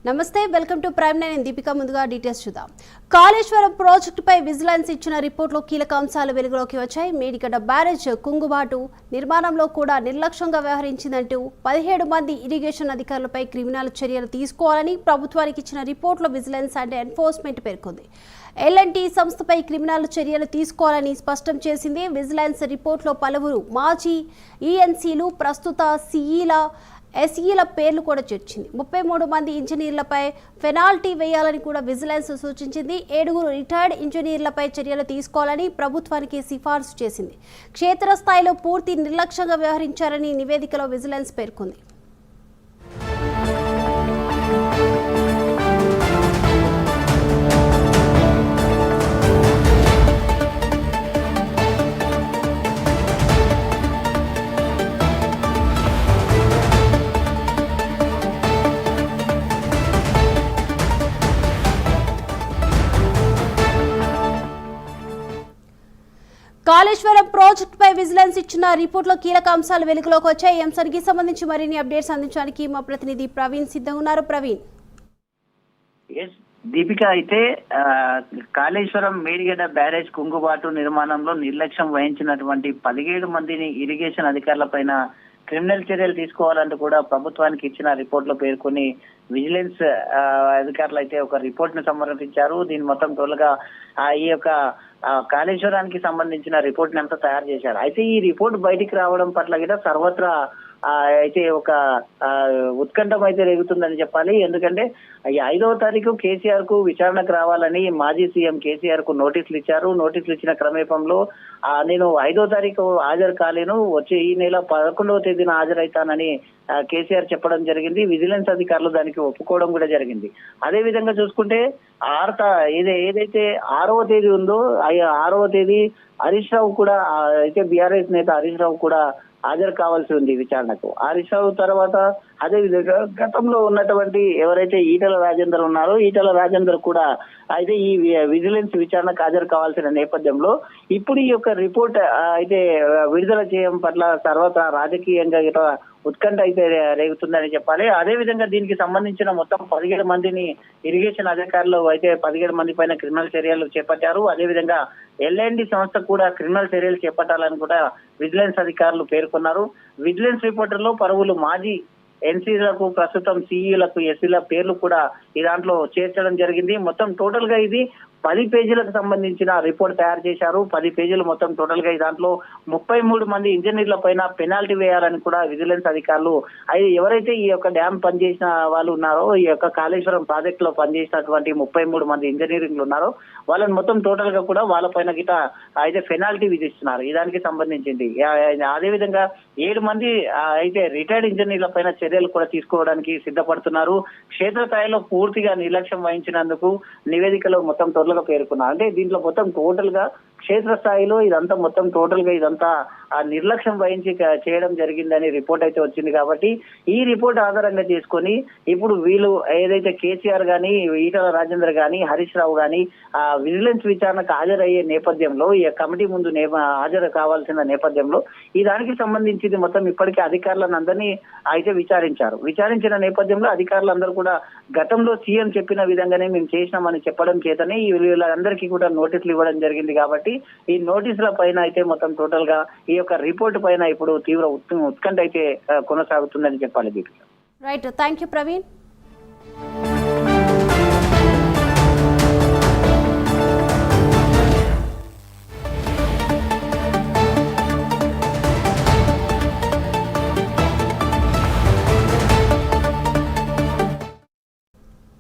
నమస్తే, welcome to prime 9. Deepika. ముందుగా details చూద్దాం. కాళేశ్వరం ప్రాజెక్టుపై విజిలెన్స్ ఇచ్చిన రిపోర్టులో కీలక అంశాలు వెలుగులోకి వచ్చాయి. మేడిగడ్డ బ్యారేజ్ కుంగుబాటు నిర్మాణంలో కూడా నిర్లక్ష్యంగా వ్యవహరించిందంటూ 17 మంది ఇరిగేషన్ అధికారులపై క్రిమినల్ చర్యలు తీసుకోవాలని ప్రభుత్వానికి ఇచ్చిన రిపోర్టులో విజిలెన్స్ అండ్ ఎన్ఫోర్స్మెంట్ పేర్కొంది. ఎల్ఎన్టీ సంస్థపై క్రిమినల్ చర్యలు తీసుకోవాలని స్పష్టం చేసింది. విజిలెన్స్ రిపోర్టులో పలువురు మాజీ ఈఎన్సీలు, ప్రస్తుత సిఈల, ఎస్ఈల పేర్లు కూడా చేర్చింది. 33 మంది ఇంజనీర్లపై పెనాల్టీ వేయాలని కూడా విజిలెన్స్ సూచించింది. 7 రిటైర్డ్ ఇంజనీర్లపై చర్యలు తీసుకోవాలని ప్రభుత్వానికి సిఫార్సు చేసింది. క్షేత్రస్థాయిలో పూర్తి నిర్లక్ష్యంగా వ్యవహరించారని నివేదికలో విజిలెన్స్ పేర్కొంది. కాళేశ్వరం ప్రాజెక్టుపై విజిలెన్స్ ఇచ్చిన రిపోర్టులో కీలక అంశాలు వెలుగులోకి వచ్చాయి. ఈ అంశానికి సంబంధించి మరిన్ని అప్డేట్స్ అందించడానికి మా ప్రతినిధి ప్రవీణ్ సిద్ధంగా ఉన్నారు. ప్రవీణ్. దీపిక, అయితే కాళేశ్వరం మేడిగడ్డ బ్యారేజ్ కుంగుబాటు నిర్మాణంలో నిర్లక్ష్యం వహించినటువంటి 17 మందిని ఇరిగేషన్ అధికారుల పైన క్రిమినల్ చర్యలు తీసుకోవాలంటూ కూడా ప్రభుత్వానికి ఇచ్చిన రిపోర్ట్ లో పేర్కొని విజిలెన్స్ అధికారులు అయితే ఒక రిపోర్ట్ ను సమర్పించారు. దీని మొత్తం టోల్గా ఈ యొక్క కాళేశ్వరానికి సంబంధించిన రిపోర్ట్ ని అంతా తయారు చేశారు. అయితే ఈ రిపోర్ట్ బయటికి రావడం పట్ల కూడా సర్వత్రా అయితే ఒక ఉత్కంఠం అయితే రేగుతుందని చెప్పాలి. ఎందుకంటే 5వ తారీఖు కేసీఆర్ కు విచారణకు రావాలని మాజీ సీఎం కేసీఆర్ కు నోటీసులు ఇచ్చారు. నోటీసులు ఇచ్చిన క్రమేపంలో నేను 5వ తారీఖు హాజరు కాలేను, వచ్చే ఈ నెల 11వ తేదీన హాజరైతానని కేసీఆర్ చెప్పడం జరిగింది. విజిలెన్స్ అధికారులు దానికి ఒప్పుకోవడం కూడా జరిగింది. అదే విధంగా చూసుకుంటే ఏదైతే 6వ తేదీ ఉందో 6వ తేదీ హరీష్ రావు కూడా అయితే బీఆర్ఎస్ నేత హరీష్ రావు కూడా హాజరు కావాల్సి ఉంది విచారణకు. హరీష్ రావు తర్వాత అదే విధంగా గతంలో ఉన్నటువంటి ఎవరైతే ఈటల రాజేందర్ ఉన్నారో ఈటల రాజేందర్ కూడా అయితే ఈ విజిలెన్స్ విచారణకు హాజరు కావాల్సిన నేపథ్యంలో ఇప్పుడు ఈ యొక్క రిపోర్ట్ అయితే విడుదల చేయడం పట్ల సర్వత్రా రాజకీయంగా ఉత్కంఠ అయితే రేగుతుందని చెప్పాలి. అదే విధంగా దీనికి సంబంధించిన మొత్తం 17 మందిని ఇరిగేషన్ అధికారులు అయితే 17 మంది పైన క్రిమినల్ చర్యలు చేపట్టారు. అదే విధంగా ఎల్ఎన్టీ సంస్థ కూడా క్రిమినల్ చర్యలు చేపట్టాలని కూడా విజిలెన్స్ అధికారులు పేర్కొన్నారు. విజిలెన్స్ రిపోర్టులో పలువురు మాజీ ఎన్సీలకు, ప్రస్తుతం సిఈలకు, ఎస్సీల పేర్లు కూడా ఈ దాంట్లో చేర్చడం జరిగింది. మొత్తం టోటల్ గా ఇది 10 పేజీలకు సంబంధించిన రిపోర్ట్ తయారు చేశారు. 10 పేజీలు మొత్తం టోటల్ గా దాంట్లో 33 మంది ఇంజనీర్ల పైన పెనాల్టీ వేయాలని కూడా విజిలెన్స్ అధికారులు ఎవరైతే ఈ యొక్క డ్యామ్ పనిచేసిన వాళ్ళు ఉన్నారో, ఈ యొక్క కాళేశ్వరం ప్రాజెక్ట్ లో పనిచేసినటువంటి 33 మంది ఇంజనీరింగ్లు ఉన్నారో వాళ్ళని మొత్తం టోటల్ గా కూడా వాళ్ళ పైన గిట అయితే పెనాల్టీ విధిస్తున్నారు. ఈ దానికి సంబంధించింది. అదే విధంగా 7 మంది అయితే రిటైర్డ్ ఇంజనీర్ల పైన చర్యలు కూడా తీసుకోవడానికి సిద్ధపడుతున్నారు. క్షేత్రస్థాయిలో పూర్తిగా నిర్లక్ష్యం వహించినందుకు నివేదికలో మొత్తం టోటల్ పేర్కొన్నారు. అంటే దీంట్లో మొత్తం టోటల్ గా క్షేత్రస్థాయిలో ఇదంతా మొత్తం టోటల్ గా ఇదంతా నిర్లక్ష్యం వహించి చేయడం జరిగిందని రిపోర్ట్ అయితే వచ్చింది. కాబట్టి ఈ రిపోర్ట్ ఆధారంగా చేసుకొని ఇప్పుడు వీళ్ళు ఏదైతే కేసీఆర్ గాని, ఈటల రాజేందర్ గాని, హరీష్ రావు గాని విజిలెన్స్ విచారణకు హాజరయ్యే నేపథ్యంలో ఈ కమిటీ ముందు హాజరు కావాల్సిన నేపథ్యంలో ఈ దానికి సంబంధించింది మొత్తం ఇప్పటికే అధికారులను అందరినీ అయితే విచారించిన నేపథ్యంలో అధికారులందరూ కూడా గతంలో సీఎం చెప్పిన విధంగానే మేము చేసినామని చెప్పడం చేతనే వీళ్ళందరికీ కూడా నోటీసులు ఇవ్వడం జరిగింది. కాబట్టి ఈ నోటీసుల పైన అయితే మొత్తం టోటల్ గా ఈ యొక్క రిపోర్ట్ పైన ఇప్పుడు తీవ్ర ఉత్కంఠ అయితే కొనసాగుతుందని చెప్పాలి. Right, thank you Praveen.